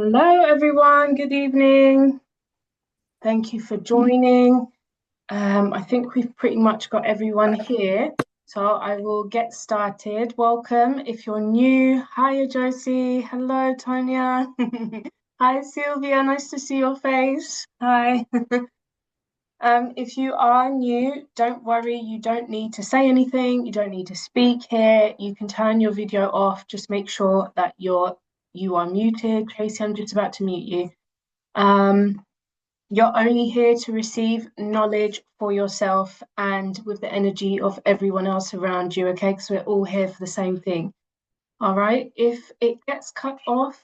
Hello, everyone. Good evening. Thank you for joining. I think we've pretty much got everyone here, so I will get started. Welcome. If you're new, hi, Josie. Hello, Tanya. Hi, Sylvia. Nice to see your face. Hi. If you are new, don't worry. You don't need to say anything. You don't need to speak here. You can turn your video off. Just make sure that you are muted. Tracy, I'm just about to mute you. Um, you're only here to receive knowledge for yourself and with the energy of everyone else around you, okay? Because we're all here for the same thing. All right. If it gets cut off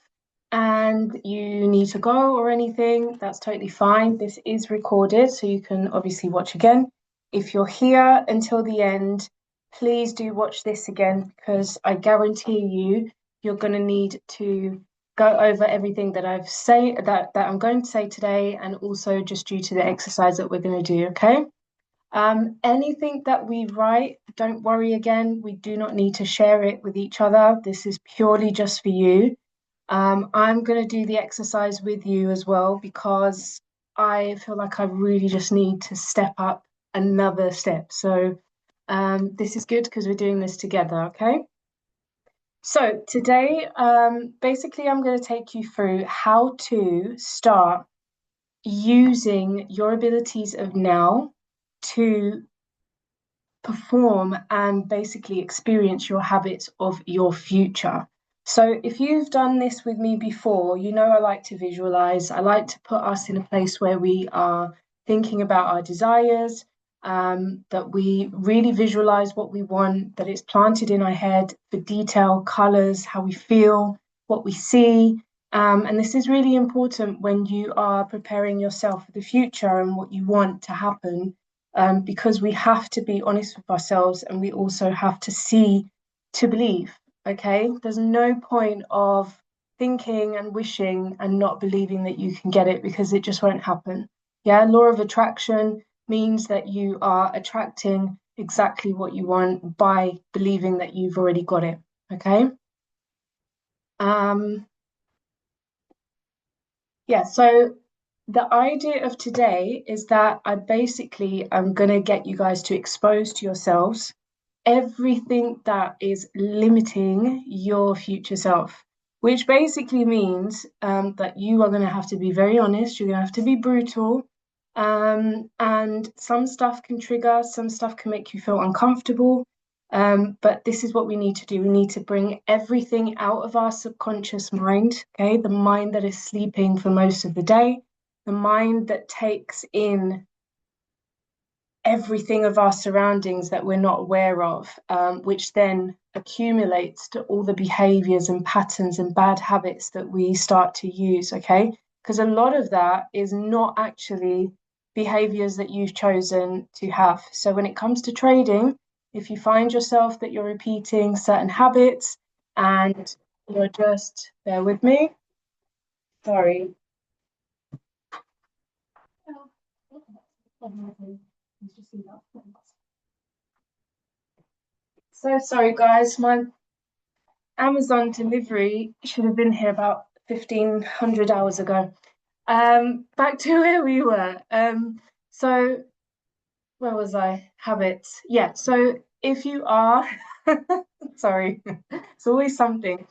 and you need to go or anything, that's totally fine. This is recorded, so you can obviously watch again. If you're here until the end, please do watch this again because I guarantee you're going to need to go over everything that I'm going to say today, and also just due to the exercise that we're going to do, okay? Anything that we write, don't worry again, we do not need to share it with each other. This is purely just for you. I'm going to do the exercise with you as well because I feel like I really just need to step up another step. So this is good because we're doing this together, okay? So today, basically, I'm going to take you through how to start using your abilities of now to perform and basically experience your habits of your future. So, if you've done this with me before, you know I like to visualize. I like to put us in a place where we are thinking about our desires, that we really visualize what we want, that it's planted in our head, the detail, colors, how we feel, what we see. And this is really important when you are preparing yourself for the future and what you want to happen, because we have to be honest with ourselves and we also have to see to believe. Okay, there's no point of thinking and wishing and not believing that you can get it because it just won't happen. Yeah, law of attraction means that you are attracting exactly what you want by believing that you've already got it. Okay. Um, yeah, so the idea of today is that I basically am going to get you guys to expose to yourselves everything that is limiting your future self, which basically means that you are going to have to be very honest, you're going to have to be brutal. And some stuff can trigger, some stuff can make you feel uncomfortable. But this is what we need to do. We need to bring everything out of our subconscious mind, okay? The mind that is sleeping for most of the day, the mind that takes in everything of our surroundings that we're not aware of, which then accumulates to all the behaviors and patterns and bad habits that we start to use, okay? Because a lot of that is not actually behaviors that you've chosen to have. So when it comes to trading, if you find yourself that you're repeating certain habits and you're just, bear with me, sorry. So sorry, guys. My Amazon delivery should have been here about 1,500 hours ago. Back to where we were. So where was I? Habits. Yeah. So if you are, sorry, it's always something.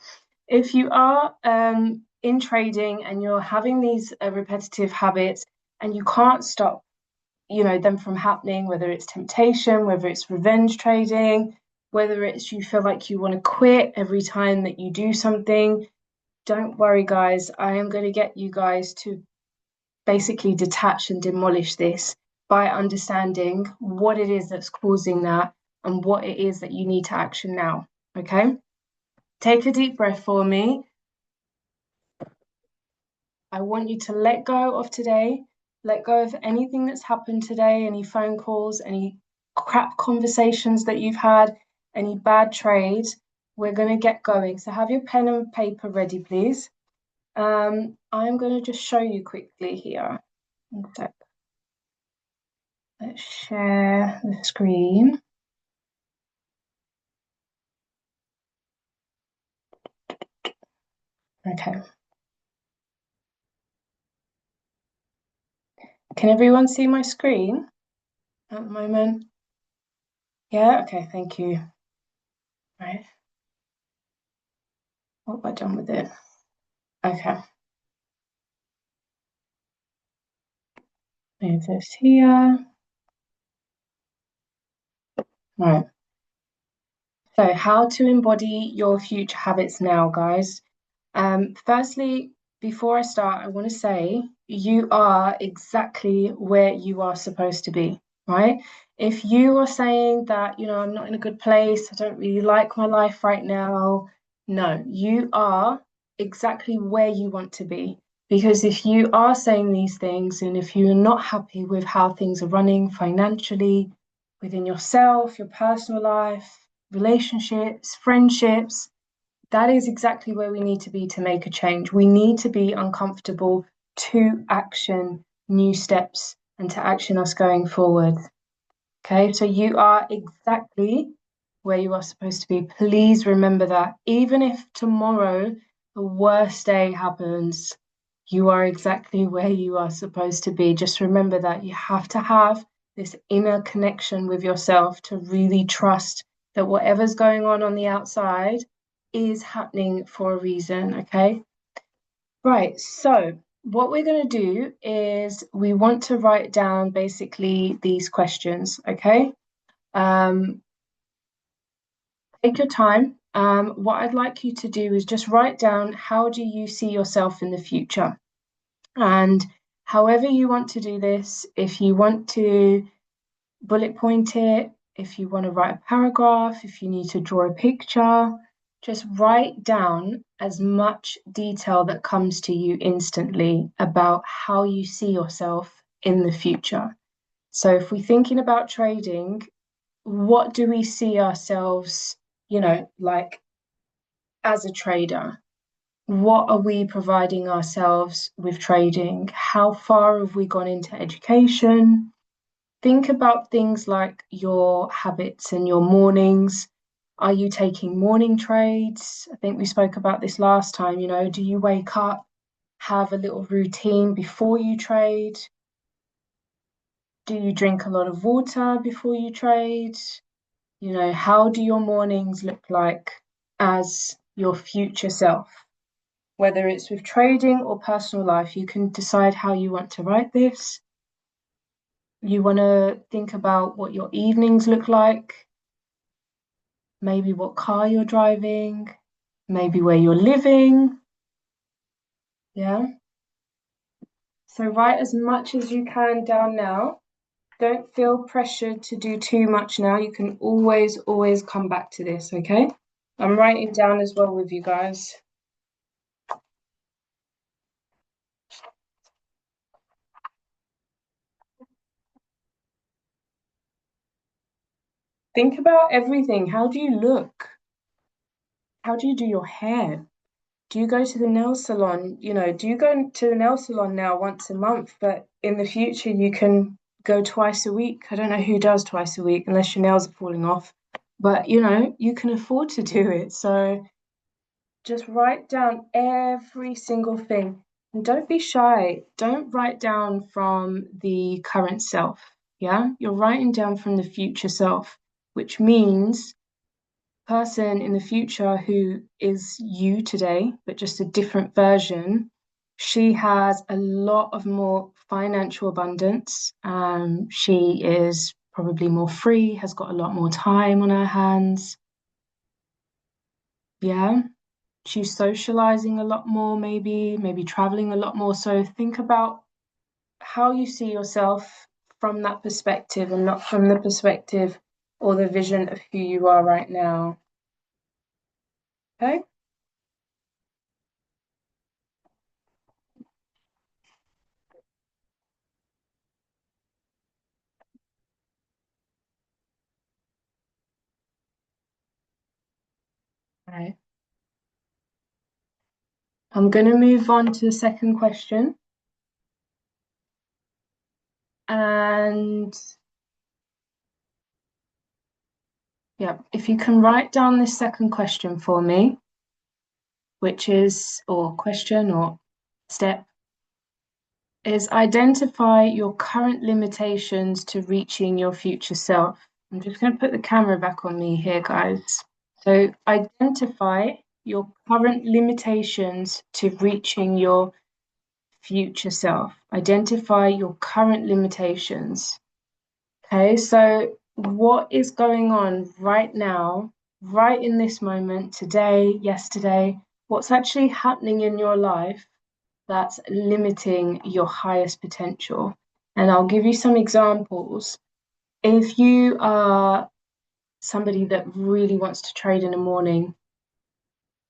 If you are in trading and you're having these repetitive habits and you can't stop, them from happening, whether it's temptation, whether it's revenge trading, whether it's you feel like you want to quit every time that you do something, don't worry, guys. I am going to get you guys to basically detach and demolish this by understanding what it is that's causing that and what it is that you need to action now. Okay? Take a deep breath for me. I want you to let go of today, let go of anything that's happened today, any phone calls, any crap conversations that you've had, any bad trades. We're going to get going. So have your pen and paper ready, please. I'm going to just show you quickly here. One sec. Let's share the screen. Okay. Can everyone see my screen at the moment? Yeah, okay, thank you. Right, what have I done with it? Okay, move this here. Right, so how to embody your future habits now, guys. Firstly, before I start, I want to say you are exactly where you are supposed to be, right? If you are saying that, I'm not in a good place, I don't really like my life right now, no, you are exactly where you want to be. Because if you are saying these things and if you're not happy with how things are running financially, within yourself, your personal life, relationships, friendships, that is exactly where we need to be to make a change. We need to be uncomfortable to action new steps and to action us going forward. Okay, so you are exactly where you are supposed to be. Please remember that. Even if tomorrow the worst day happens, you are exactly where you are supposed to be. Just remember that you have to have this inner connection with yourself to really trust that whatever's going on the outside is happening for a reason. Okay. Right. So, what we're going to do is we want to write down basically these questions. Okay. Um, Take your time. What I'd like you to do is just write down how do you see yourself in the future? And however you want to do this, if you want to bullet point it, if you want to write a paragraph, if you need to draw a picture, just write down as much detail that comes to you instantly about how you see yourself in the future. So if we're thinking about trading, what do we see ourselves, like as a trader? What are we providing ourselves with trading? How far have we gone into education? Think about things like your habits and your mornings. Are you taking morning trades? I think we spoke about this last time. Do you wake up, have a little routine before you trade? Do you drink a lot of water before you trade? How do your mornings look like as your future self? Whether it's with trading or personal life, you can decide how you want to write this. You want to think about what your evenings look like, maybe what car you're driving, maybe where you're living. Yeah. So write as much as you can down now. Don't feel pressured to do too much now. You can always come back to this, okay? I'm writing down as well with you guys. Think about everything. How do you look? How do you do your hair? Do you go to the nail salon? Do you go to the nail salon now once a month, but in the future you can go twice a week? I don't know who does twice a week unless your nails are falling off, but you can afford to do it. So just write down every single thing and don't be shy. Don't write down from the current self. Yeah, you're writing down from the future self, which means person in the future who is you today, but just a different version, she has a lot of more financial abundance. She is probably more free, has got a lot more time on her hands. Yeah. She's socializing a lot more, maybe traveling a lot more. So think about how you see yourself from that perspective and not from the perspective or the vision of who you are right now. Okay? Right. I'm going to move on to the second question. And yeah, if you can write down this second question for me, which is, or question or step, is identify your current limitations to reaching your future self. I'm just going to put the camera back on me here, guys. So identify your current limitations to reaching your future self. Identify your current limitations. Okay, so what is going on right now, right in this moment, today, yesterday? What's actually happening in your life that's limiting your highest potential? And I'll give you some examples. If you are somebody that really wants to trade in the morning,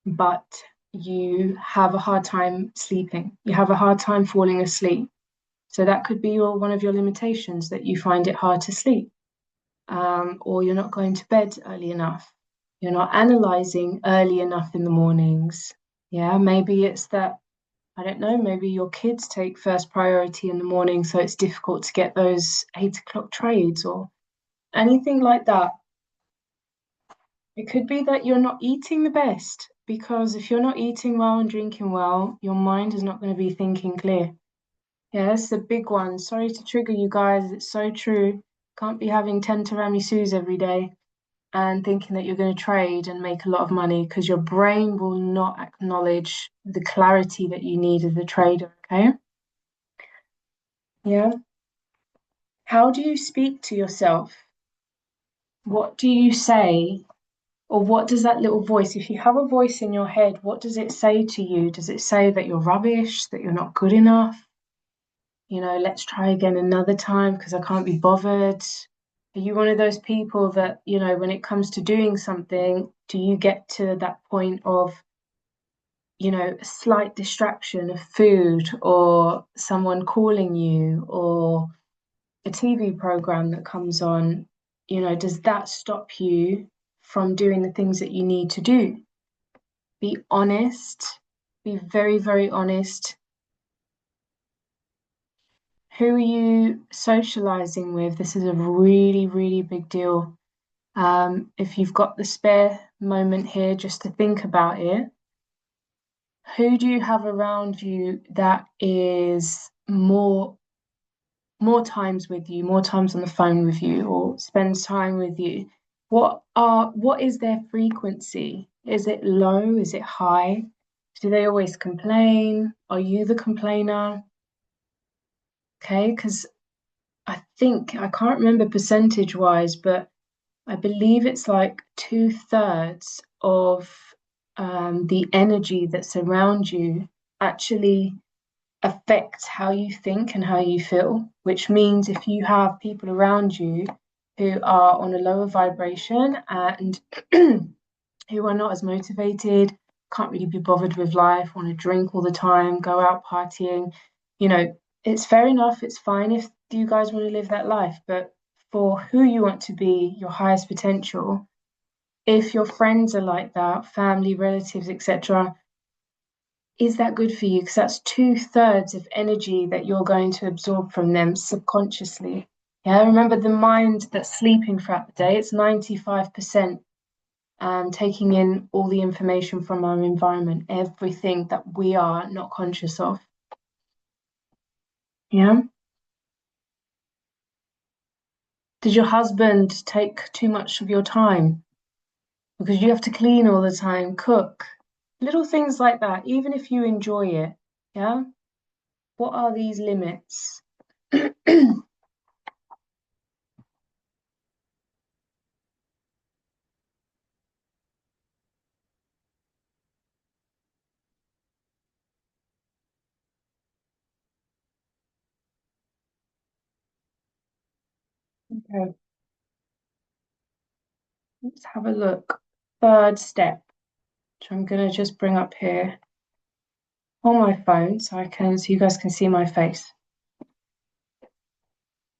but you have a hard time sleeping, you have a hard time falling asleep. So that could be one of your limitations, that you find it hard to sleep, or you're not going to bed early enough. You're not analyzing early enough in the mornings. Yeah, maybe it's that, I don't know, maybe your kids take first priority in the morning, so it's difficult to get those 8 o'clock trades or anything like that. It could be that you're not eating the best, because if you're not eating well and drinking well, your mind is not going to be thinking clear. Yeah, that's the big one. Sorry to trigger you guys. It's so true. Can't be having 10 tiramisus every day and thinking that you're going to trade and make a lot of money, because your brain will not acknowledge the clarity that you need as a trader, okay? Yeah. How do you speak to yourself? What do you say? Or what does that little voice, if you have a voice in your head, what does it say to you? Does it say that you're rubbish, that you're not good enough? Let's try again another time because I can't be bothered. Are you one of those people that, when it comes to doing something, do you get to that point of, a slight distraction of food or someone calling you or a TV program that comes on? Does that stop you from doing the things that you need to do? Be honest, be very, very honest. Who are you socializing with? This is a really, really big deal. If you've got the spare moment here just to think about it, who do you have around you that is more times with you, more times on the phone with you, or spends time with you? What is their frequency? Is it low? Is it high? Do they always complain? Are you the complainer? Okay, because I think I can't remember percentage wise, but I believe it's like 2/3 of the energy that's around you actually affects how you think and how you feel, which means if you have people around you who are on a lower vibration and who are not as motivated, can't really be bothered with life, want to drink all the time, go out partying, it's fair enough, it's fine if you guys want to live that life, but for who you want to be, your highest potential, if your friends are like that, family, relatives, etc., is that good for you? Because that's 2/3 of energy that you're going to absorb from them subconsciously. Yeah, remember the mind that's sleeping throughout the day, it's 95% taking in all the information from our environment, everything that we are not conscious of. Yeah. Did your husband take too much of your time? Because you have to clean all the time, cook, little things like that, even if you enjoy it. Yeah. What are these limits? Okay, let's have a look. Third step, which I'm gonna just bring up here on my phone so you guys can see my face.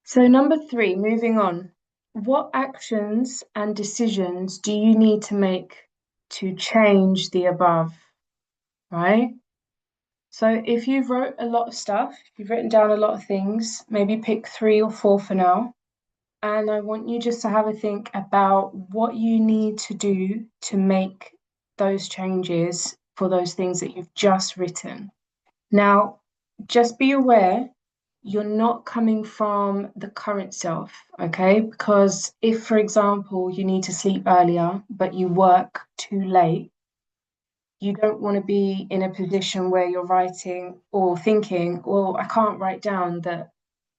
So number 3, moving on. What actions and decisions do you need to make to change the above? Right? So if you've wrote a lot of stuff, you've written down a lot of things, maybe pick 3 or 4 for now. And I want you just to have a think about what you need to do to make those changes for those things that you've just written. Now, just be aware you're not coming from the current self, okay? Because if, for example, you need to sleep earlier, but you work too late, you don't want to be in a position where you're writing or thinking, well, I can't write down that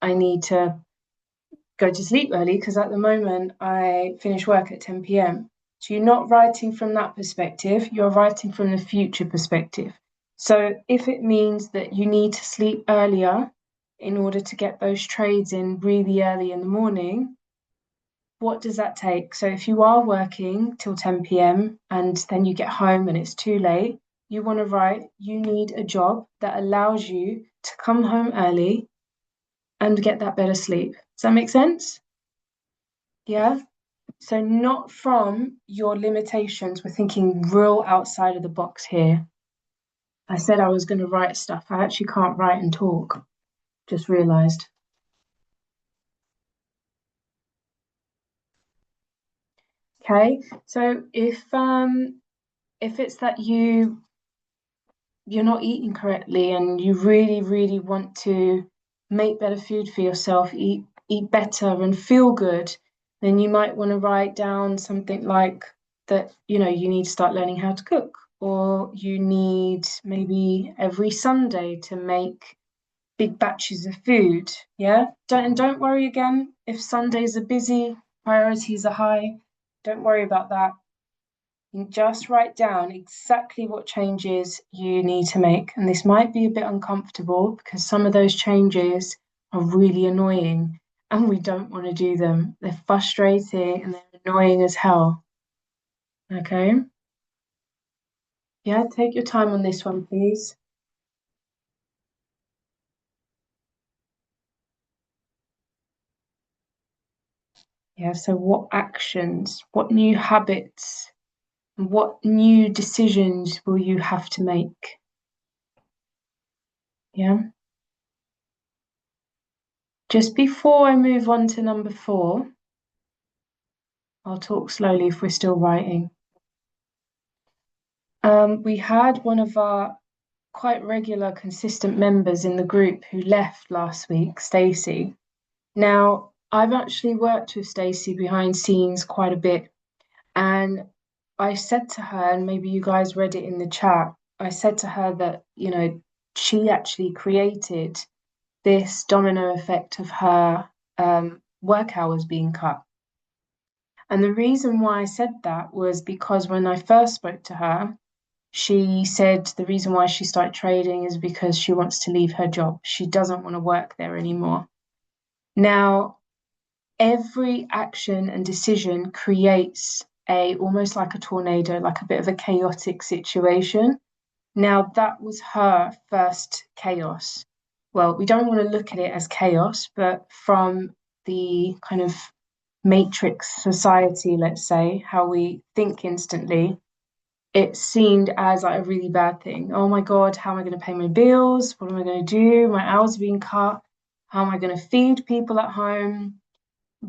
I need to go to sleep early because at the moment I finish work at 10 p.m. So you're not writing from that perspective, you're writing from the future perspective. So if it means that you need to sleep earlier in order to get those trades in really early in the morning, what does that take? So if you are working till 10 p.m. and then you get home and it's too late, you want to write, you need a job that allows you to come home early and get that better sleep. Does that make sense? Yeah. So not from your limitations. We're thinking real outside of the box here. I said I was going to write stuff. I actually can't write and talk. Just realized. Okay. So if it's that you're not eating correctly and you really, really want to make better food for yourself, eat better and feel good, then you might want to write down something like that, you need to start learning how to cook, or you need maybe every Sunday to make big batches of food. Yeah. Don't worry again if Sundays are busy, priorities are high. Don't worry about that. You just write down exactly what changes you need to make. And this might be a bit uncomfortable because some of those changes are really annoying and we don't want to do them. They're frustrating and they're annoying as hell. Okay? Yeah, take your time on this one, please. Yeah, so what actions, what new habits, what new decisions will you have to make? Yeah. Just before I move on to number 4, I'll talk slowly if we're still writing. We had one of our quite regular, consistent members in the group who left last week, Stacey. Now, I've actually worked with Stacey behind scenes quite a bit, and I said to her, and maybe you guys read it in the chat, I said to her that, she actually created this domino effect of her work hours being cut. And the reason why I said that was because when I first spoke to her, she said the reason why she started trading is because she wants to leave her job. She doesn't want to work there anymore. Now, every action and decision creates almost like a tornado, like a bit of a chaotic situation. Now, that was her first chaos. Well, we don't want to look at it as chaos, but from the kind of matrix society, let's say, how we think instantly, it seemed as like a really bad thing. Oh my God, how am I going to pay my bills? What am I going to do? My hours are being cut. How am I going to feed people at home?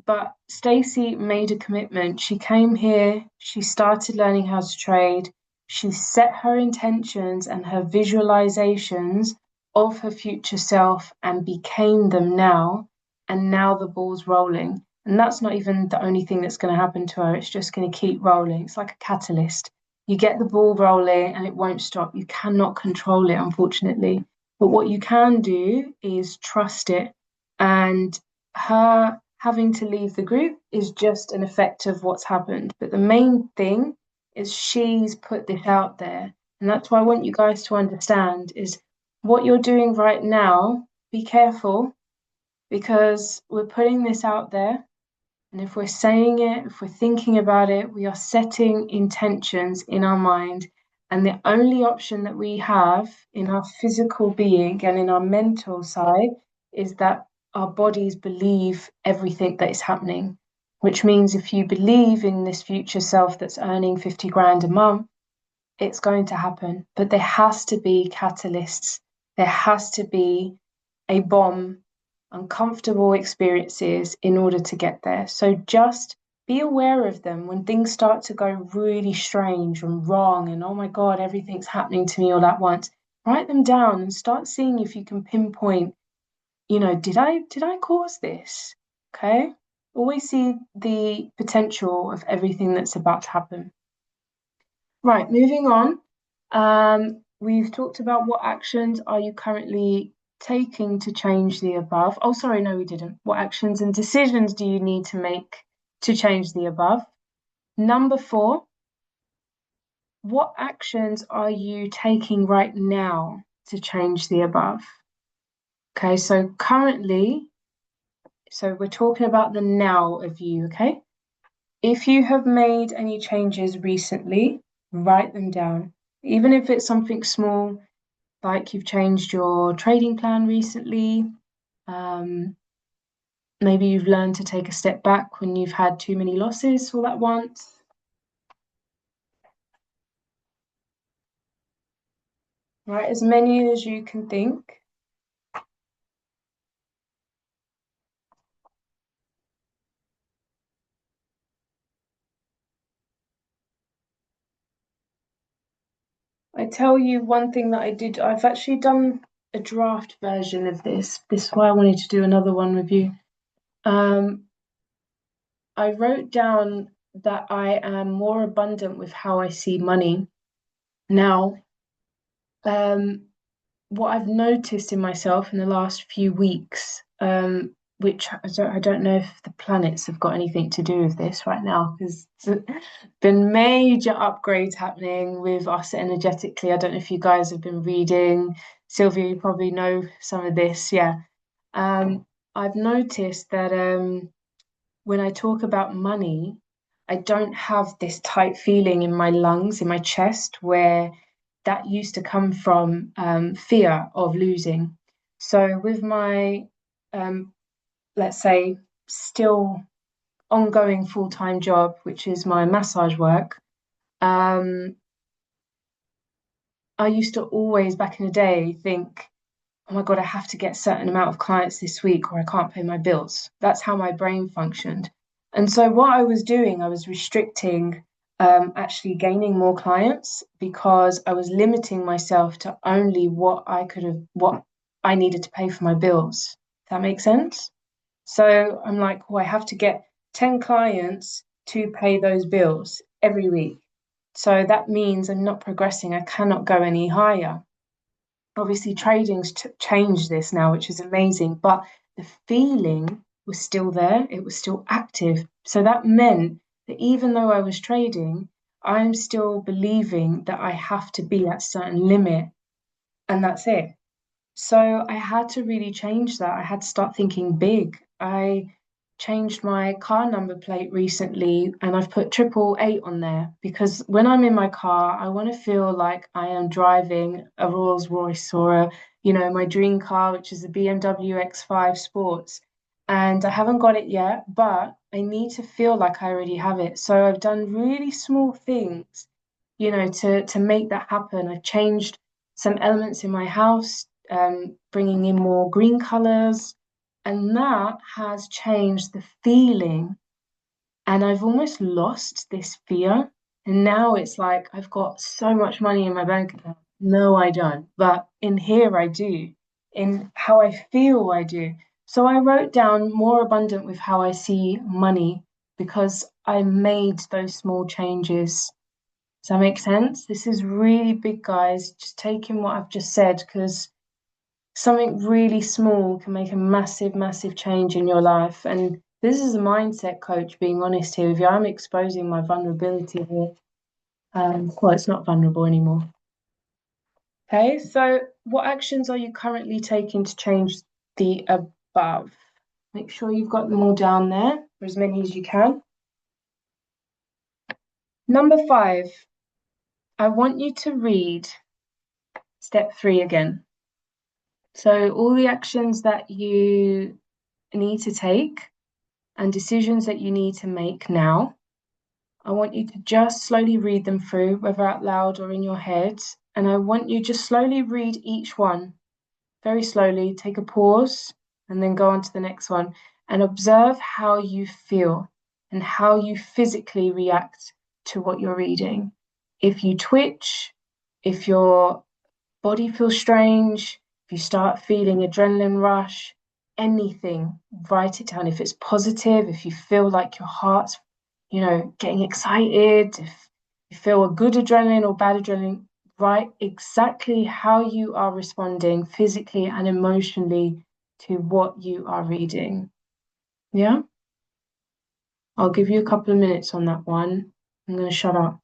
But Stacey made a commitment. She came here, she started learning how to trade, she set her intentions and her visualizations of her future self and became them now. And now the ball's rolling. And that's not even the only thing that's going to happen to her. It's just going to keep rolling. It's like a catalyst. You get the ball rolling and it won't stop. You cannot control it, unfortunately. But what you can do is trust it. And her having to leave the group is just an effect of what's happened. But the main thing is she's put this out there. And that's why I want you guys to understand is what you're doing right now, be careful because we're putting this out there. And if we're saying it, if we're thinking about it, we are setting intentions in our mind. And the only option that we have in our physical being and in our mental side is that our bodies believe everything that is happening, which means if you believe in this future self that's earning 50 grand a month, it's going to happen. But there has to be catalysts. There has to be a bomb, uncomfortable experiences in order to get there. So just be aware of them when things start to go really strange and wrong and oh my God, everything's happening to me all at once. Write them down and start seeing if you can pinpoint, did I cause this? Okay. Always see the potential of everything that's about to happen. Right, moving on. We've talked about what actions are you currently taking to change the above. Oh, sorry, no, we didn't. What actions and decisions do you need to make to change the above? Number 4, what actions are you taking right now to change the above? Okay, so currently, so we're talking about the now of you, okay? If you have made any changes recently, write them down. Even if it's something small, like you've changed your trading plan recently, maybe you've learned to take a step back when you've had too many losses all at once. Right, as many as you can think. I tell you one thing that I did, I've actually done a draft version of this. This is why I wanted to do another one with you. I wrote down that I am more abundant with how I see money. Now, what I've noticed in myself in the last few weeks, which I don't know if the planets have got anything to do with this right now, because there's been major upgrades happening with us energetically. I don't know if you guys have been reading. Sylvia, you probably know some of this. Yeah. I've noticed that when I talk about money, I don't have this tight feeling in my lungs, in my chest, where that used to come from fear of losing. So, with my, let's say, still ongoing full-time job, which is my massage work, um, I used to always, back in the day, think, oh my God, I have to get a certain amount of clients this week or I can't pay my bills. That's how my brain functioned. And so what I was doing, I was restricting actually gaining more clients because I was limiting myself to only what I needed to pay for my bills. Does that make sense? So I'm like, oh, I have to get 10 clients to pay those bills every week. So that means I'm not progressing. I cannot go any higher. Obviously trading's changed this now, which is amazing, but the feeling was still there. It was still active. So that meant that even though I was trading, I'm still believing that I have to be at a certain limit and that's it. So I had to really change that. I had to start thinking big. I changed my car number plate recently and I've put 888 on there because when I'm in my car, I want to feel like I am driving a Rolls Royce or my dream car, which is a BMW X5 Sports. And I haven't got it yet, but I need to feel like I already have it. So I've done really small things, to make that happen. I've changed some elements in my house, bringing in more green colors, and that has changed the feeling. And I've almost lost this fear. And now it's like I've got so much money in my bank account. No, I don't. But in here, I do. In how I feel, I do. So I wrote down more abundant with how I see money because I made those small changes. Does that make sense? This is really big, guys. Just taking what I've just said because something really small can make a massive, massive change in your life. And this is a mindset coach being honest here with you. I'm exposing my vulnerability here. Well, it's not vulnerable anymore. Okay, so what actions are you currently taking to change the above? Make sure you've got them all down there, or as many as you can. Number 5, I want you to read step 3 again. So all the actions that you need to take and decisions that you need to make now, I want you to just slowly read them through, whether out loud or in your head. And I want you just slowly read each one, very slowly, take a pause and then go on to the next one and observe how you feel and how you physically react to what you're reading. If you twitch, if your body feels strange, if you start feeling adrenaline rush, anything, write it down. If it's positive, if you feel like your heart's, getting excited, if you feel a good adrenaline or bad adrenaline, write exactly how you are responding physically and emotionally to what you are reading. Yeah? I'll give you a couple of minutes on that one. I'm going to shut up.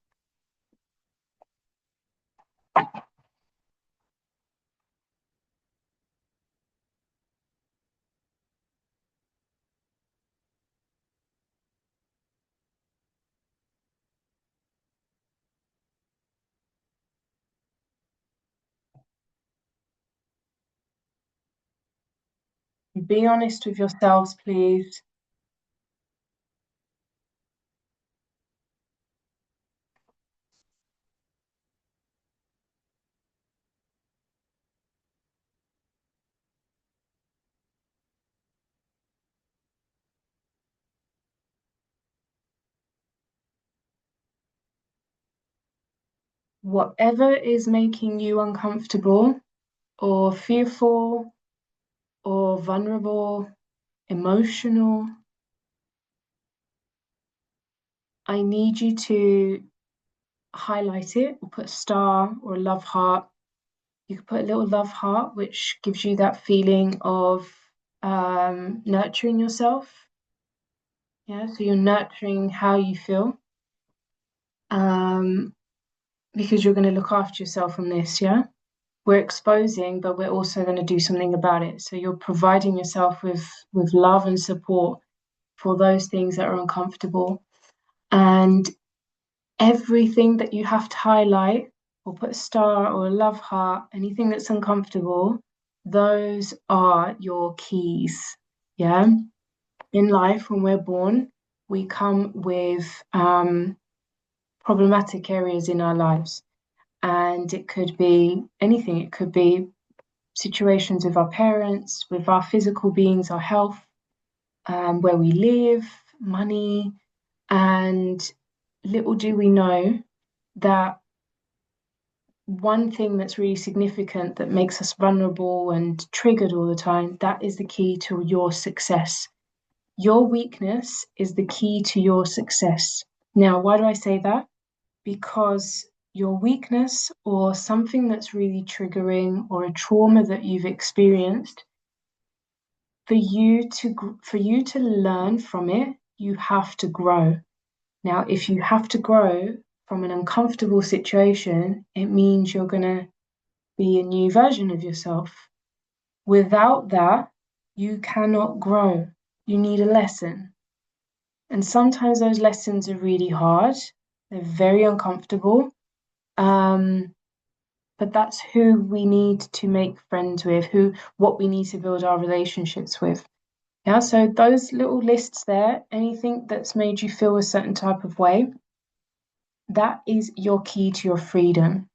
Be honest with yourselves, please. Whatever is making you uncomfortable or fearful or vulnerable, emotional, I need you to highlight it or put a star or a love heart. You could put a little love heart, which gives you that feeling of nurturing yourself. Yeah, so you're nurturing how you feel because you're going to look after yourself on this. Yeah, we're exposing, but we're also going to do something about it. So you're providing yourself with love and support for those things that are uncomfortable. And everything that you have to highlight or put a star or a love heart, anything that's uncomfortable, those are your keys. Yeah. In life, when we're born, we come with problematic areas in our lives. And it could be anything, it could be situations with our parents, with our physical beings, our health, where we live, money. And little do we know that one thing that's really significant that makes us vulnerable and triggered all the time, that is the key to your success. Your weakness is the key to your success. Now, why do I say that? Because your weakness or something that's really triggering or a trauma that you've experienced, for you to learn from it, you have to grow. Now, if you have to grow from an uncomfortable situation, it means you're going to be a new version of yourself. Without that, you cannot grow. You need a lesson. And sometimes those lessons are really hard, they're very uncomfortable. But that's who we need to make friends with, what we need to build our relationships with. Yeah, so those little lists there, anything that's made you feel a certain type of way, that is your key to your freedom,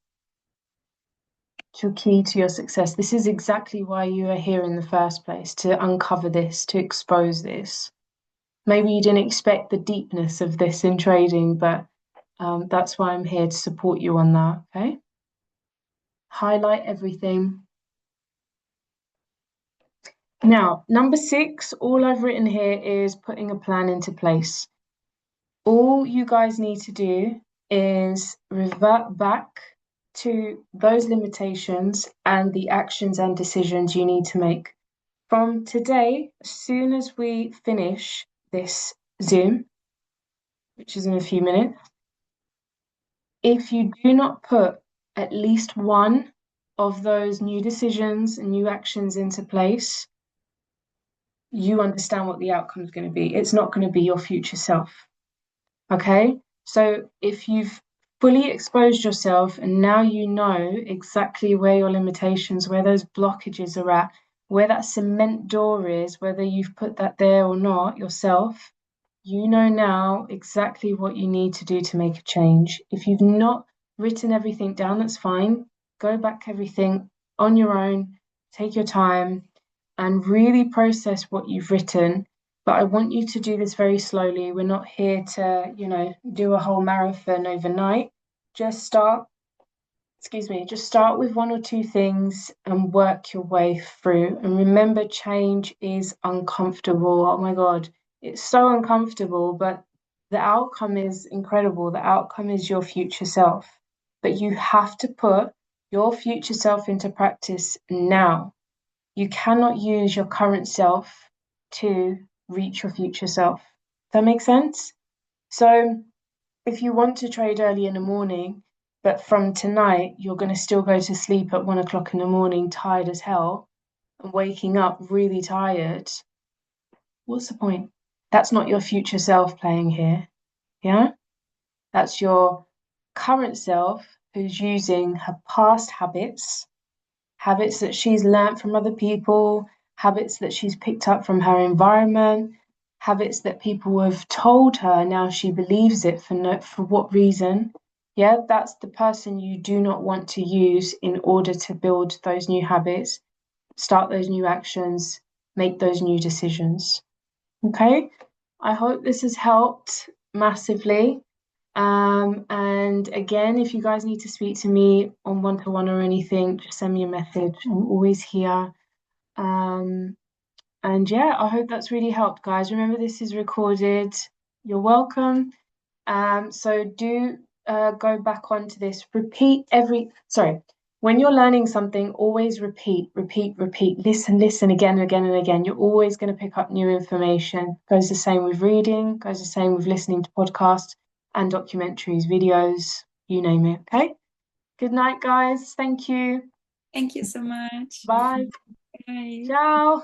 your key to your success. This is exactly why you are here in the first place, to uncover this, to expose this. Maybe you didn't expect the deepness of this in trading, but that's why I'm here to support you on that, okay? Highlight everything. Now, number 6, all I've written here is putting a plan into place. All you guys need to do is revert back to those limitations and the actions and decisions you need to make. From today, as soon as we finish this Zoom, which is in a few minutes, if you do not put at least one of those new decisions and new actions into place, you understand what the outcome is going to be. It's not going to be your future self. Okay? So if you've fully exposed yourself and now you know exactly where your limitations, where those blockages are at, where that cement door is, whether you've put that there or not yourself, you know now exactly what you need to do to make a change. If you've not written everything down, that's fine. Go back everything on your own, take your time, and really process what you've written. But I want you to do this very slowly. We're not here to, do a whole marathon overnight. Just start excuse me, just start with one or two things and work your way through. And remember, change is uncomfortable. Oh my God, it's so uncomfortable, but the outcome is incredible. The outcome is your future self. But you have to put your future self into practice now. You cannot use your current self to reach your future self. Does that make sense? So, if you want to trade early in the morning, but from tonight you're going to still go to sleep at 1 o'clock in the morning, tired as hell, and waking up really tired, what's the point? That's not your future self playing here. Yeah? That's your current self who's using her past habits, habits that she's learnt from other people, habits that she's picked up from her environment, habits that people have told her. Now she believes it for what reason? Yeah, that's the person you do not want to use in order to build those new habits, start those new actions, make those new decisions. Okay, I hope this has helped massively. And again, if you guys need to speak to me on one-to-one or anything, just send me a message. I'm always here. And yeah, I hope that's really helped, guys. Remember, this is recorded. You're welcome. So do go back onto this. When you're learning something, always repeat, repeat, repeat. Listen, listen again and again and again. You're always going to pick up new information. Goes the same with reading, goes the same with listening to podcasts and documentaries, videos, you name it. Okay. Good night, guys. Thank you. Thank you so much. Bye. Bye. Ciao.